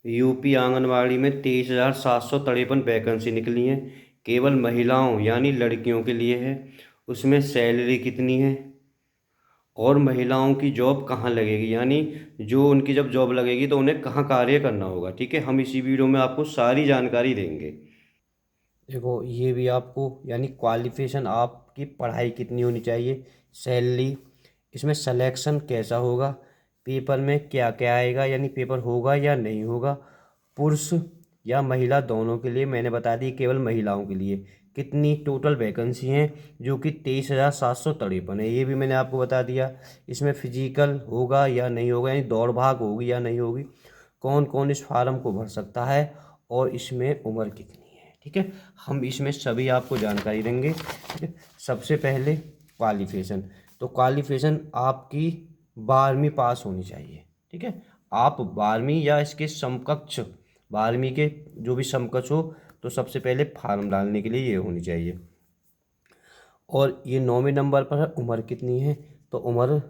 UP anganwadi में 23,753 vacancy निकली हैं। केवल महिलाओं यानी लड़कियों के लिए है। उसमें सैलरी कितनी है और महिलाओं की जॉब कहाँ लगेगी, यानी जो उनकी जब जॉब लगेगी तो उन्हें कहाँ कार्य करना होगा। ठीक है, हम इसी वीडियो में आपको सारी जानकारी देंगे। देखो, ये भी आपको यानी क्वालिफिकेशन, आपकी पढ़ाई कितनी होनी चाहिए, सैलरी, इसमें सिलेक्शन कैसा होगा, पेपर में क्या क्या आएगा, यानी पेपर होगा या नहीं होगा, पुरुष या महिला दोनों के लिए मैंने बता दी। केवल महिलाओं के लिए कितनी टोटल वैकेंसी हैं, जो कि 23,753 है, ये भी मैंने आपको बता दिया। इसमें फिजिकल होगा या नहीं होगा, यानी दौड़ भाग होगी या नहीं होगी, कौन कौन इस फार्म को भर सकता है, और इसमें उम्र कितनी है। ठीक है, हम इसमें सभी आपको जानकारी देंगे। ठीक है, सबसे पहले क्वालिफिकेशन। तो क्वालिफिकेशन आपकी 12वीं पास होनी चाहिए। ठीक है, आप 12वीं या इसके समकक्ष, 12वीं के जो भी समकक्ष हो, तो सबसे पहले फार्म डालने के लिए ये होनी चाहिए। और ये 9वें नंबर पर है, उम्र कितनी है। तो उम्र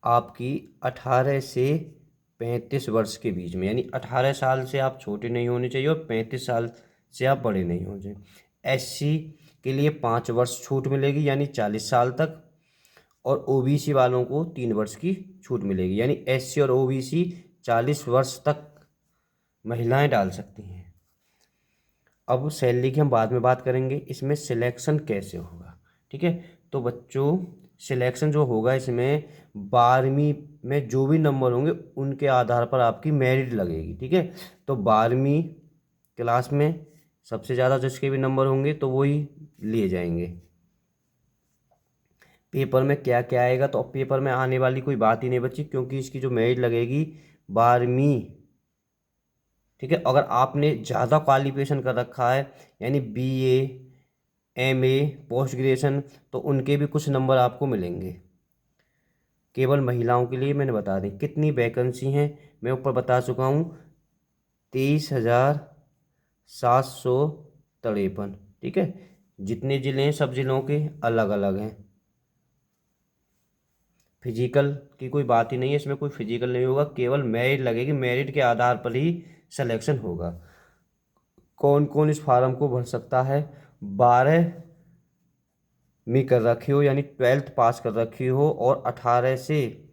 आपकी 18 से 35 वर्ष के बीच में, यानी 18 साल से आप छोटे नहीं होने चाहिए और 35 साल से आप बड़े नहीं होने चाहिए। एससी के लिए 5 वर्ष छूट मिलेगी, यानी 40 साल तक। और ओबीसी वालों को 3 वर्ष की छूट मिलेगी, यानी एससी और ओबीसी 40 वर्ष तक महिलाएं डाल सकती हैं। अब सैलरी की हम बाद में बात करेंगे, इसमें सिलेक्शन कैसे होगा। ठीक है, तो बच्चों, सिलेक्शन जो होगा इसमें 12वीं में जो भी नंबर होंगे उनके आधार पर आपकी मेरिट लगेगी। ठीक है, तो 12वीं क्लास में सबसे ज़्यादा जिसके भी नंबर होंगे तो वही लिए जाएंगे। पेपर में क्या क्या आएगा, तो अब पेपर में आने वाली कोई बात ही नहीं बची, क्योंकि इसकी जो मेरिट लगेगी 12वीं। ठीक है, अगर आपने ज़्यादा क्वालिफिकेशन कर रखा है, यानी बीए, एमए, पोस्ट ग्रेजुएशन, तो उनके भी कुछ नंबर आपको मिलेंगे। केवल महिलाओं के लिए मैंने बता दी कितनी वैकेंसी हैं, मैं ऊपर बता चुका हूँ, 23,753। ठीक है, जितने ज़िले हैं सब ज़िलों के अलग अलग हैं। फिजिकल की कोई बात ही नहीं है, इसमें कोई फिजिकल नहीं होगा, केवल मेरिट लगेगी, मेरिट के आधार पर ही सिलेक्शन होगा। कौन कौन इस फार्म को भर सकता है, 12वीं कर रखी हो, यानी 12th पास कर रखी हो, और 18 से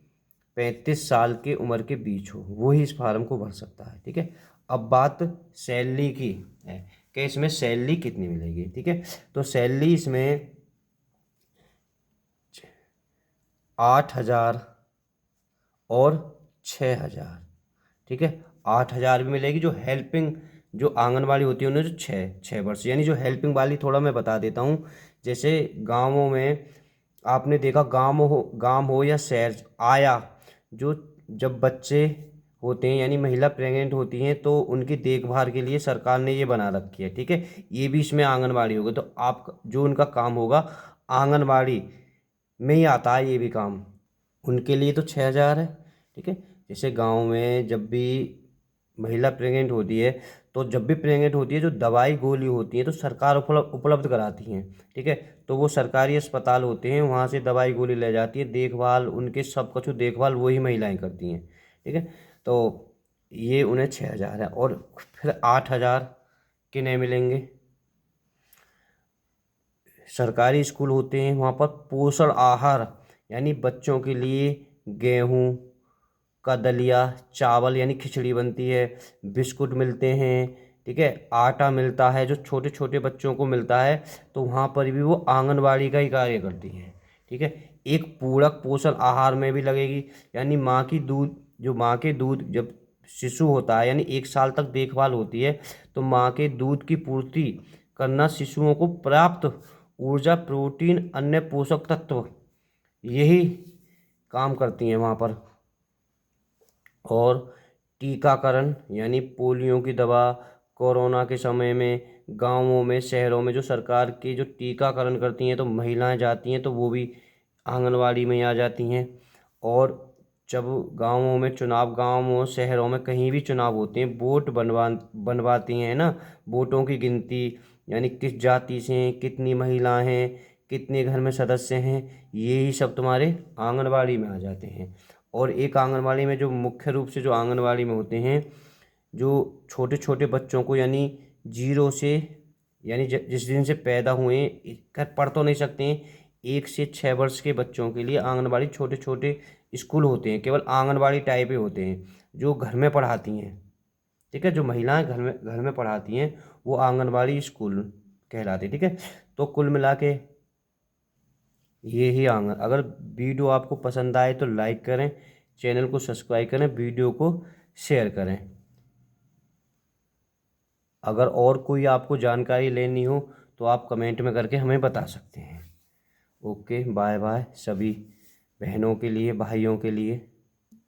35 साल के उम्र के बीच हो, वो ही इस फार्म को भर सकता है। ठीक है, अब बात सैलरी की है कि इसमें सैलरी कितनी मिलेगी। ठीक है, तो सैलरी इसमें 8,000 और 6,000। ठीक है, 8,000 भी मिलेगी, जो हेल्पिंग जो आंगनवाड़ी होती है उन्हें जो 6 6 वर्ष, यानी जो हेल्पिंग वाली, थोड़ा मैं बता देता हूँ। जैसे गाँवों में आपने देखा, गाँव हो या शहर, आया जो जब बच्चे होते हैं यानी महिला प्रेग्नेंट होती हैं तो उनकी देखभाल के लिए सरकार ने ये बना रखी है। ठीक है, ये भी इसमें आंगनवाड़ी होगा, तो आप जो उनका काम होगा आंगनवाड़ी में ही आता है ये भी काम, उनके लिए तो 6,000 है। ठीक है, जैसे गांव में जब भी महिला प्रेग्नेंट होती है, तो जब भी प्रेग्नेंट होती है जो दवाई गोली होती है तो सरकार उपलब्ध कराती हैं। ठीक है, तो वो सरकारी अस्पताल होते हैं, वहाँ से दवाई गोली ले जाती है, देखभाल उनके सब कुछ देखभाल वही महिलाएं करती हैं। ठीक है, तो ये उन्हें 6,000 है। और फिर 8,000 के नए मिलेंगे, सरकारी स्कूल होते हैं, वहाँ पर पोषण आहार, यानी बच्चों के लिए गेहूँ का दलिया, चावल यानी खिचड़ी बनती है, बिस्कुट मिलते हैं। ठीक है, आटा मिलता है जो छोटे छोटे बच्चों को मिलता है, तो वहाँ पर भी वो आंगनवाड़ी का ही कार्य करती हैं। ठीक है, एक पूरक पोषण आहार में भी लगेगी, यानी माँ की दूध, जो माँ के दूध जब शिशु होता है यानी 1 साल तक देखभाल होती है, तो माँ के दूध की पूर्ति करना, शिशुओं को पर्याप्त ऊर्जा, प्रोटीन, अन्य पोषक तत्व, यही काम करती हैं वहाँ पर। और टीकाकरण, यानी पोलियो की दवा, कोरोना के समय में गांवों में शहरों में जो सरकार के जो टीकाकरण करती हैं तो महिलाएं जाती हैं, तो वो भी आंगनवाड़ी में आ जाती हैं। और जब गांवों में चुनाव, गांवों शहरों में कहीं भी चुनाव होते हैं, वोट बनवाती हैं ना, वोटों की गिनती, यानी किस जाति से हैं, कितनी महिलाएं हैं, कितने घर में सदस्य हैं, ये ही सब तुम्हारे आंगनवाड़ी में आ जाते हैं। और एक आंगनवाड़ी में जो मुख्य रूप से जो आंगनवाड़ी में होते हैं, जो छोटे छोटे बच्चों को यानी जीरो से यानी जिस दिन से पैदा हुए कर पढ़ तो नहीं सकते हैं, 1 से 6 वर्ष के बच्चों के लिए आंगनबाड़ी छोटे छोटे स्कूल होते हैं, केवल आंगनबाड़ी टाइप ही होते हैं जो घर में पढ़ाती हैं। ठीक है, जो महिलाएं घर में पढ़ाती हैं वो आंगनबाड़ी स्कूल कहलाते हैं। ठीक है, तो कुल मिला के ये ही आंगन। अगर वीडियो आपको पसंद आए तो लाइक करें, चैनल को सब्सक्राइब करें, वीडियो को शेयर करें। अगर और कोई आपको जानकारी लेनी हो तो आप कमेंट में करके हमें बता सकते हैं। ओके, बाय बाय सभी बहनों के लिए, भाइयों के लिए।